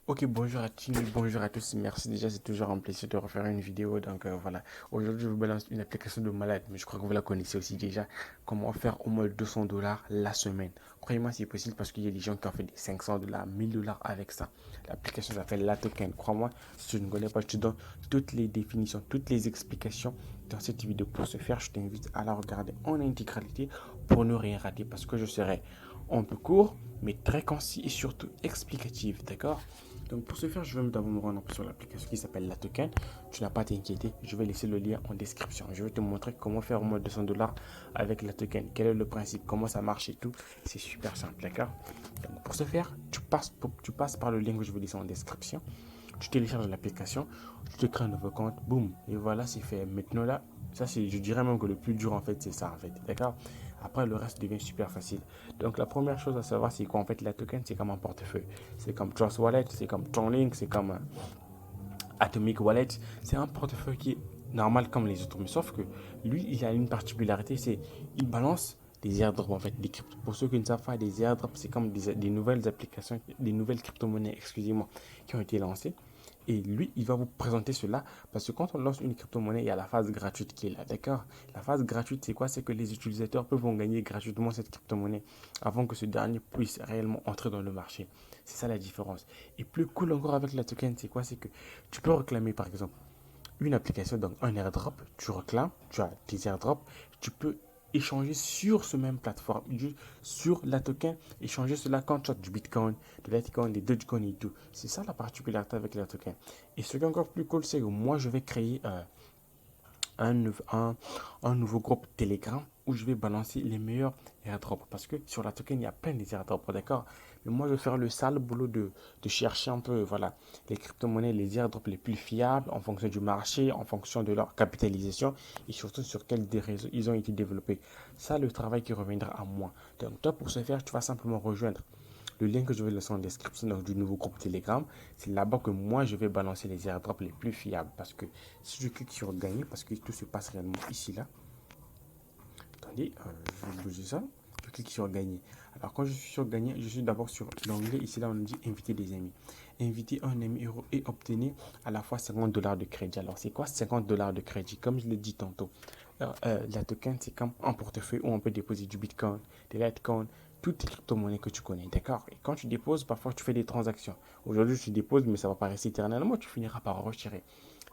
Ok, bonjour à tous, bonjour à tous. Merci déjà, c'est toujours un plaisir de refaire une vidéo. Donc voilà, aujourd'hui je vous balance une application de malade, mais je crois que vous la connaissez aussi déjà. Comment faire au moins 200 dollars la semaine. Croyez-moi, c'est possible parce qu'il y a des gens qui ont fait des 500 dollars, 1000 dollars avec ça. L'application s'appelle LaToken. Crois-moi, si tu ne connais pas, je te donne toutes les définitions, toutes les explications dans cette vidéo. Pour ce faire, je t'invite à la regarder en intégralité pour ne rien rater parce que je serai un peu court, mais très concis et surtout explicatif. D'accord? Donc pour ce faire, je vais d'abord me rendre sur l'application qui s'appelle LaToken. Tu n'as pas à t'inquiéter, je vais laisser le lien en description. Je vais te montrer comment faire au moins 200 dollars avec LaToken. Quel est le principe, comment ça marche et tout. C'est super simple, d'accord? Donc pour ce faire, tu passes par le lien que je vais laisser en description. Tu télécharges l'application, tu te crées un nouveau compte, boum, et voilà, c'est fait. Maintenant là, ça c'est, je dirais même que le plus dur en fait, c'est ça en fait, d'accord? Après, le reste devient super facile. Donc, la première chose à savoir, c'est qu'en fait, la token, c'est comme un portefeuille. C'est comme Trust Wallet, c'est comme Chainlink, c'est comme Atomic Wallet. C'est un portefeuille qui est normal comme les autres. Mais sauf que lui, il a une particularité, c'est il balance des airdrops en fait. Pour ceux qui ne savent pas, des airdrops, c'est comme des nouvelles applications, des nouvelles crypto-monnaies, excusez-moi, qui ont été lancées. Et lui, il va vous présenter cela parce que quand on lance une crypto-monnaie, il y a la phase gratuite qui est là, d'accord? La phase gratuite, c'est quoi? C'est que les utilisateurs peuvent en gagner gratuitement cette crypto-monnaie avant que ce dernier puisse réellement entrer dans le marché. C'est ça la différence. Et plus cool encore avec la token, c'est quoi? C'est que tu peux réclamer par exemple une application, donc un airdrop, tu réclames, tu as tes airdrops, tu peux échanger sur ce même plateforme, sur la token, échanger cela quand tu as du Bitcoin, de l'Ethereum, des Dogecoin et tout. C'est ça la particularité avec la token. Et ce qui est encore plus cool, c'est que moi, je vais créer un, un, un nouveau groupe Telegram où je vais balancer les meilleurs airdrops. Parce que sur la token, il y a plein des airdrops, d'accord? Mais moi, je vais faire le sale boulot de chercher un peu, voilà, les crypto-monnaies, les airdrops les plus fiables en fonction du marché, en fonction de leur capitalisation et surtout sur quels des réseaux ils ont été développés. Ça, le travail qui reviendra à moi. Donc, toi, pour ce faire, tu vas simplement rejoindre le lien que je vais laisser en description donc, du nouveau groupe Telegram. C'est là-bas que moi, je vais balancer les airdrops les plus fiables. Parce que si je clique sur gagner, parce que tout se passe réellement ici, là. Attendez, je vais bouger ça. Je clique sur gagner. Alors, quand je suis sur gagner, je suis d'abord sur l'onglet. Ici, là, on nous dit inviter des amis. Inviter un ami euro et obtenir à la fois 50 dollars de crédit. Alors, c'est quoi 50 dollars de crédit? Comme je l'ai dit tantôt, la token, c'est comme un portefeuille où on peut déposer du Bitcoin, des Litecoin, toutes les crypto-monnaies que tu connais, d'accord? Et quand tu déposes, parfois tu fais des transactions. Aujourd'hui, tu déposes, mais ça va pas rester éternellement, tu finiras par en retirer.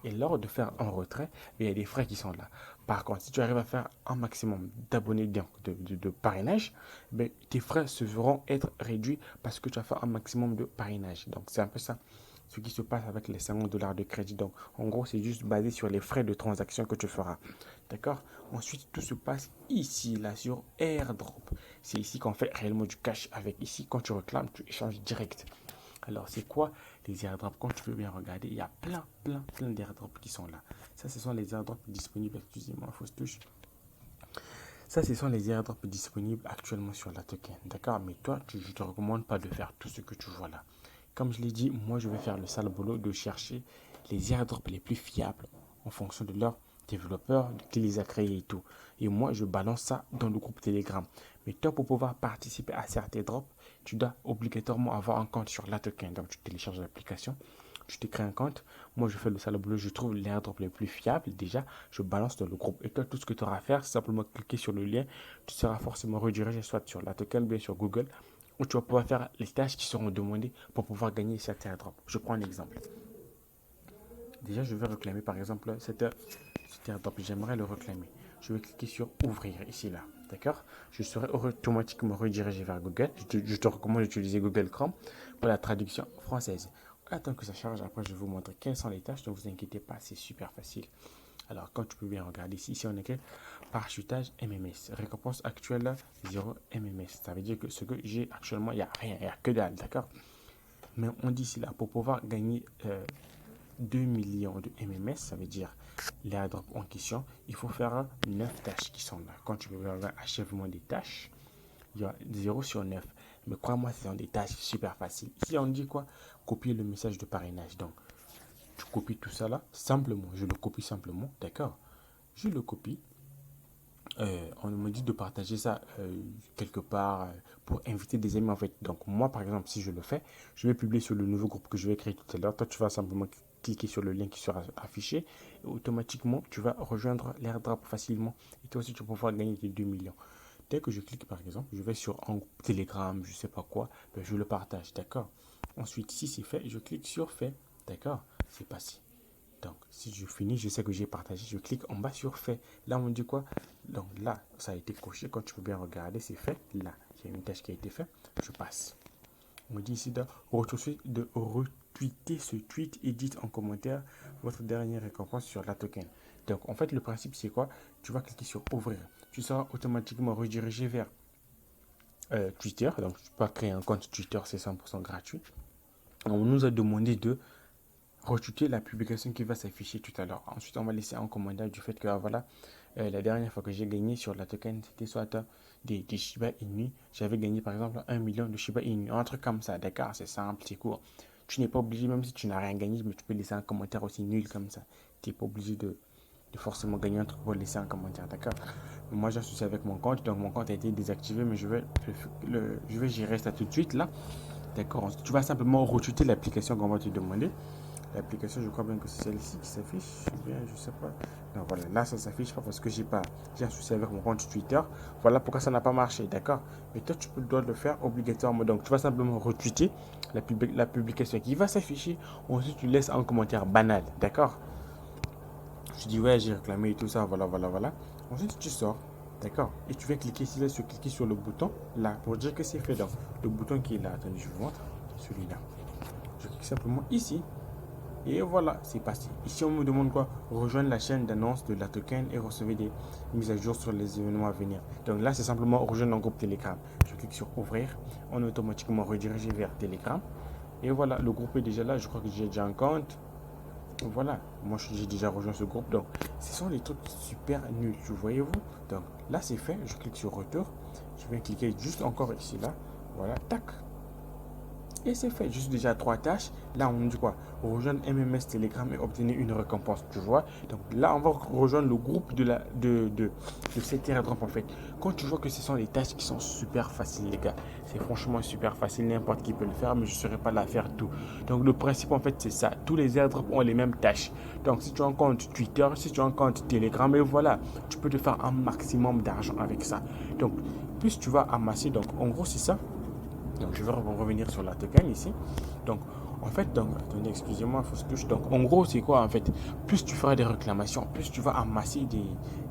Et lors de faire un retrait, il y a des frais qui sont là. Par contre, si tu arrives à faire un maximum d'abonnés de parrainage, ben, tes frais se verront être réduits parce que tu as fait un maximum de parrainage. Donc, c'est un peu ça ce qui se passe avec les 50 dollars de crédit. Donc, en gros, c'est juste basé sur les frais de transaction que tu feras. D'accord? Ensuite, tout se passe ici, là, sur AirDrop. C'est ici qu'on fait réellement du cash avec. Ici, quand tu réclames, tu échanges direct. Alors, c'est quoi les airdrops? Quand tu veux bien regarder, il y a plein d'airdrops qui sont là. Ça, ce sont les airdrops disponibles. Excusez-moi, fausse touche. Ça, ce sont les airdrops disponibles actuellement sur la token. D'accord? Mais toi, je ne te recommande pas de faire tout ce que tu vois là. Comme je l'ai dit, moi, je vais faire le sale boulot de chercher les airdrops les plus fiables en fonction de leur développeur qui les a créés et tout. Et moi, je balance ça dans le groupe Telegram. Mais toi, pour pouvoir participer à certains drops, tu dois obligatoirement avoir un compte sur la token. Donc, tu télécharges l'application, tu te crées un compte. Moi, je fais le sale boulot, je trouve l'airdrop les plus fiables. Déjà, je balance dans le groupe. Et toi, tout ce que tu auras à faire, c'est simplement cliquer sur le lien. Tu seras forcément redirigé soit sur la token, bien sur Google, où tu vas pouvoir faire les tâches qui seront demandées pour pouvoir gagner certains airdrops. Je prends un exemple. Déjà, je vais réclamer par exemple cet airdrop. J'aimerais le réclamer. Je vais cliquer sur ouvrir ici là. D'accord? Je serai automatiquement redirigé vers Google. Je te recommande d'utiliser Google Chrome pour la traduction française. Attends que ça charge. Après, je vais vous montrer quelles sont les tâches. Ne vous inquiétez pas, c'est super facile. Alors, quand tu peux bien regarder ici, on écrit parachutage MMS. Récompense actuelle 0 MMS. Ça veut dire que ce que j'ai actuellement, il n'y a rien, il n'y a que dalle, d'accord? Mais on dit ici là, pour pouvoir gagner 2 millions de MMS, ça veut dire l'airdrop en question, il faut faire 9 tâches qui sont là. Quand tu veux avoir achèvement des tâches, il y a 0 sur 9. Mais crois-moi, ce sont des tâches super faciles. Ici, on dit quoi? Copier le message de parrainage. Donc, tu copies tout ça là, simplement. Je le copie simplement, d'accord? Je le copie. on me dit de partager ça quelque part pour inviter des amis en fait. Donc moi par exemple, si je le fais, je vais publier sur le nouveau groupe que je vais créer tout à l'heure. Toi tu vas simplement cliquer sur le lien qui sera affiché et automatiquement tu vas rejoindre l'airdrop facilement et toi aussi tu vas pouvoir gagner tes 2 millions. Dès que je clique par exemple, je vais sur un groupe Telegram, je sais pas quoi, ben, je le partage, d'accord. Ensuite, si c'est fait, je clique sur fait, d'accord, c'est passé. Donc, si je finis, je sais que j'ai partagé, je clique en bas sur fait. Là, on me dit quoi? Donc là, ça a été coché. Quand tu peux bien regarder, c'est fait. Là, il y a une tâche qui a été faite. Je passe. On me dit ici de retweeter ce tweet et dites en commentaire votre dernière récompense sur la token. Donc, en fait, le principe, c'est quoi? Tu vas cliquer sur ouvrir. Tu seras automatiquement redirigé vers Twitter. Donc, tu peux créer un compte Twitter, c'est 100% gratuit. On nous a demandé de retweeter la publication qui va s'afficher tout à l'heure. Ensuite, on va laisser un commentaire du fait que voilà, la dernière fois que j'ai gagné sur la token, c'était soit des Shiba Inu. J'avais gagné par exemple 1 million de Shiba Inu, un truc comme ça. D'accord, c'est simple, c'est court. Tu n'es pas obligé, même si tu n'as rien gagné, mais tu peux laisser un commentaire aussi nul comme ça. Tu n'es pas obligé de forcément gagner un truc pour laisser un commentaire, d'accord. Moi, j'associe avec mon compte, donc mon compte a été désactivé, mais je vais gérer ça tout de suite là. D'accord, tu vas simplement retweeter l'application qu'on va te demander. L'application, je crois bien que c'est celle-ci qui s'affiche. Bien, je sais pas. Non, voilà, là, ça s'affiche pas parce que j'ai un souci avec mon compte Twitter. Voilà pourquoi ça n'a pas marché, d'accord. Mais toi, dois le faire obligatoirement. Donc, tu vas simplement retweeter la publication qui va s'afficher. Ensuite, tu laisses un commentaire banal, d'accord. Tu dis, ouais, j'ai réclamé et tout ça, voilà, voilà, voilà. Ensuite, tu sors, d'accord. Et tu vas cliquer ici, là, cliquer sur le bouton, là, pour dire que c'est fait. Donc, le bouton qui est là, attendez, je vous montre, celui-là. Je clique simplement ici. Et voilà, c'est passé. Ici, on me demande quoi? Rejoindre la chaîne d'annonce de la token et recevoir des mises à jour sur les événements à venir. Donc là, c'est simplement rejoindre un groupe Telegram. Je clique sur ouvrir. On est automatiquement redirigé vers Telegram. Et voilà, le groupe est déjà là. Je crois que j'ai déjà un compte. Voilà, moi j'ai déjà rejoint ce groupe. Donc, ce sont les trucs super nuls. Vous voyez-vous? Donc là, c'est fait. Je clique sur retour. Je vais cliquer juste encore ici, là. Voilà, tac. Et c'est fait, juste déjà 3 tâches. Là, on dit quoi? Rejoindre MMS Telegram et obtenir une récompense, tu vois. Donc là, on va rejoindre le groupe de cet airdrop en fait. Quand tu vois que ce sont des tâches qui sont super faciles, les gars, c'est franchement super facile, n'importe qui peut le faire, mais je ne serai pas là à faire tout. Donc le principe en fait, c'est ça. Tous les airdrops ont les mêmes tâches. Donc si tu as un compte Twitter, si tu as un compte Telegram, et voilà, tu peux te faire un maximum d'argent avec ça. Donc, plus tu vas amasser, donc en gros, c'est ça. Donc, je vais revenir sur la token ici. Donc, en fait, donc, attendez, excusez-moi, il faut se toucher. Donc, en gros, c'est quoi en fait? Plus tu feras des réclamations, plus tu vas amasser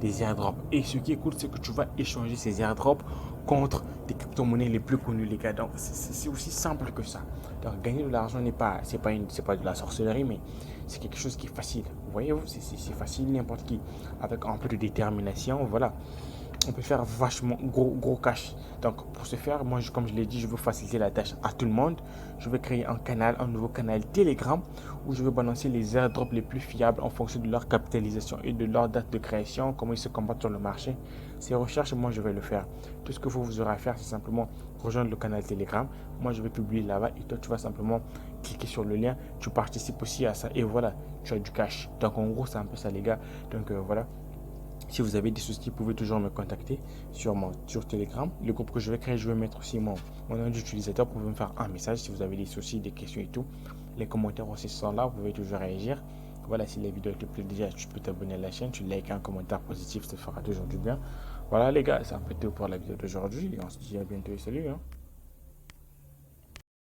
des airdrops. Et ce qui est cool, c'est que tu vas échanger ces airdrops contre des crypto-monnaies les plus connues, les gars. Donc, c'est aussi simple que ça. Donc, gagner de l'argent c'est pas de la sorcellerie, mais c'est quelque chose qui est facile. Vous voyez, c'est facile, n'importe qui, avec un peu de détermination, voilà, on peut faire vachement gros cash. Donc pour ce faire, moi comme je l'ai dit, je veux faciliter la tâche à tout le monde. Je vais créer un nouveau canal Telegram où je vais balancer les airdrops les plus fiables en fonction de leur capitalisation et de leur date de création, comment ils se combattent sur le marché. Ces recherches, moi je vais le faire. Tout ce que vous aurez à faire, c'est simplement rejoindre le canal Telegram. Moi je vais publier là-bas et toi tu vas simplement cliquer sur le lien. Tu participes aussi à ça et voilà, tu as du cash. Donc en gros c'est un peu ça les gars. Donc voilà. Si vous avez des soucis, vous pouvez toujours me contacter sur Telegram. Le groupe que je vais créer, je vais mettre aussi mon nom d'utilisateur. Vous pouvez me faire un message si vous avez des soucis, des questions et tout. Les commentaires aussi sont là, vous pouvez toujours réagir. Voilà, si la vidéo te plaît déjà, tu peux t'abonner à la chaîne. Tu likes un commentaire positif, ça fera toujours du bien. Voilà les gars, c'est un peu tout pour la vidéo d'aujourd'hui. Et on se dit à bientôt et salut.